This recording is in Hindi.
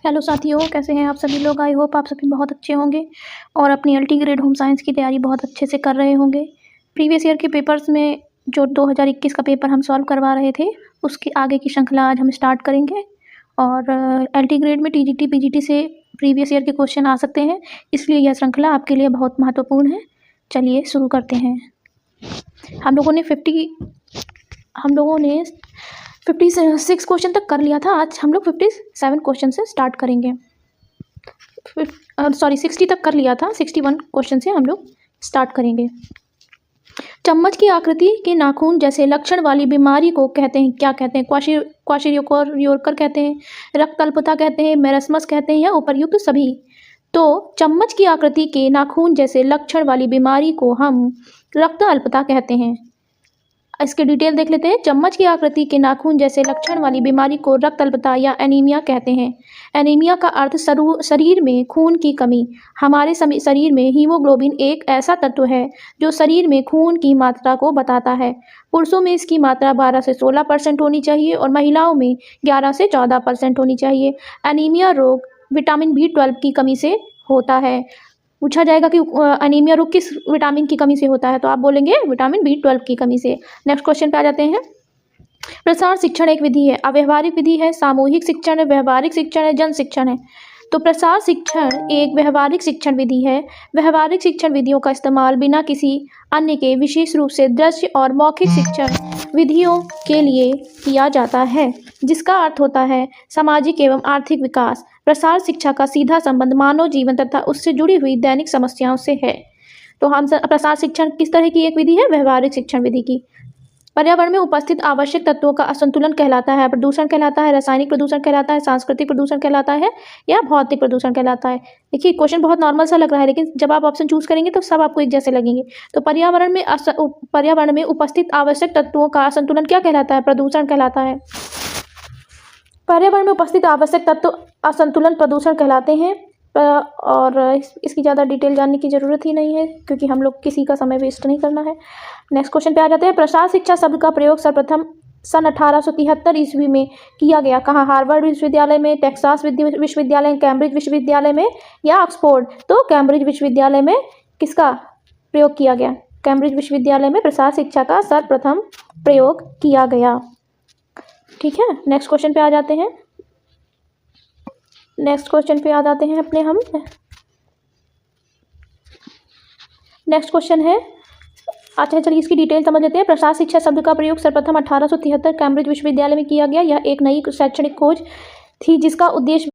हेलो साथियों, कैसे हैं आप सभी लोग। आई होप आप सभी बहुत अच्छे होंगे और अपनी LT ग्रेड होम साइंस की तैयारी बहुत अच्छे से कर रहे होंगे। प्रीवियस ईयर के पेपर्स में जो 2021 का पेपर हम सॉल्व करवा रहे थे, उसके आगे की श्रृंखला आज हम स्टार्ट करेंगे। और LT ग्रेड में TGT PGT से प्रीवियस ईयर के क्वेश्चन आ सकते हैं, इसलिए यह श्रृंखला आपके लिए बहुत महत्वपूर्ण है। चलिए शुरू करते हैं। हम लोगों ने 56 क्वेश्चन तक कर लिया था। आज हम लोग 57 क्वेश्चन से स्टार्ट करेंगे। 60 तक कर लिया था, 61 क्वेश्चन से हम लोग स्टार्ट करेंगे। चम्मच की आकृति के नाखून जैसे लक्षण वाली बीमारी को कहते हैं, क्या कहते हैं? क्वाशियोकर कहते हैं, रक्त अल्पता कहते हैं, मेरस्मस कहते हैं, या उपर्युक्त सभी। तो चम्मच की आकृति के नाखून जैसे लक्षण वाली बीमारी को हम रक्त अल्पता कहते हैं। इसके डिटेल देख लेते हैं। चम्मच की आकृति के नाखून जैसे लक्षण वाली बीमारी को रक्त अल्पता या एनीमिया कहते हैं। एनीमिया का अर्थ शरीर में खून की कमी। हमारे शरीर में हीमोग्लोबिन एक ऐसा तत्व है जो शरीर में खून की मात्रा को बताता है। पुरुषों में इसकी मात्रा 12 से 16% होनी चाहिए और महिलाओं में 11 से 14% होनी चाहिए। एनीमिया रोग विटामिन B12 की कमी से होता है। पूछा जाएगा कि एनीमिया रोग किस विटामिन की कमी से होता है, तो आप बोलेंगे विटामिन B12 की कमी से। नेक्स्ट क्वेश्चन पे आ जाते हैं। प्रसार शिक्षण एक विधि है, अव्यवहारिक विधि है, सामूहिक शिक्षण है, व्यवहारिक शिक्षण है, जन शिक्षण है। तो प्रसार शिक्षण एक व्यवहारिक शिक्षण विधि है। व्यवहारिक शिक्षण विधियों का इस्तेमाल बिना किसी अन्य के विशेष रूप से दृश्य और मौखिक शिक्षण विधियों के लिए किया जाता है, जिसका अर्थ होता है सामाजिक एवं आर्थिक विकास। प्रसार शिक्षा का सीधा संबंध मानव जीवन तथा उससे जुड़ी हुई दैनिक समस्याओं से है। तो हम प्रसार शिक्षण किस तरह की एक विधि है? व्यवहारिक शिक्षण विधि की। पर्यावरण में उपस्थित आवश्यक तत्वों का असंतुलन कहलाता है, प्रदूषण कहलाता है, रासायनिक प्रदूषण कहलाता है, सांस्कृतिक प्रदूषण कहलाता है, या भौतिक प्रदूषण कहलाता है। देखिए क्वेश्चन बहुत नॉर्मल सा लग रहा है, लेकिन जब आप ऑप्शन चूज करेंगे तो सब आपको एक जैसे लगेंगे। तो पर्यावरण में उपस्थित आवश्यक तत्वों का असंतुलन क्या कहलाता है? प्रदूषण कहलाता है। पर्यावरण में उपस्थित आवश्यक तत्व असंतुलन प्रदूषण कहलाते हैं। और इसकी ज़्यादा डिटेल जानने की ज़रूरत ही नहीं है, क्योंकि हम लोग किसी का समय वेस्ट नहीं करना है। नेक्स्ट क्वेश्चन पे आ जाते हैं। प्रसार शिक्षा शब्द का प्रयोग सर्वप्रथम सन 1873 ईस्वी में किया गया। कहाँ? हार्वर्ड विश्वविद्यालय में, टेक्सास विश्वविद्यालय, कैम्ब्रिज विश्वविद्यालय में, या ऑक्सफोर्ड। तो कैम्ब्रिज विश्वविद्यालय में किसका प्रयोग किया गया? कैम्ब्रिज विश्वविद्यालय में प्रसार शिक्षा का सर्वप्रथम प्रयोग किया गया। ठीक है, नेक्स्ट क्वेश्चन पे आ जाते हैं। नेक्स्ट क्वेश्चन है। अच्छा चलिए इसकी डिटेल समझ लेते हैं। प्रसार शिक्षा शब्द का प्रयोग सर्वप्रथम 1873 कैम्ब्रिज विश्वविद्यालय में किया गया। यह एक नई शैक्षणिक खोज थी जिसका उद्देश्य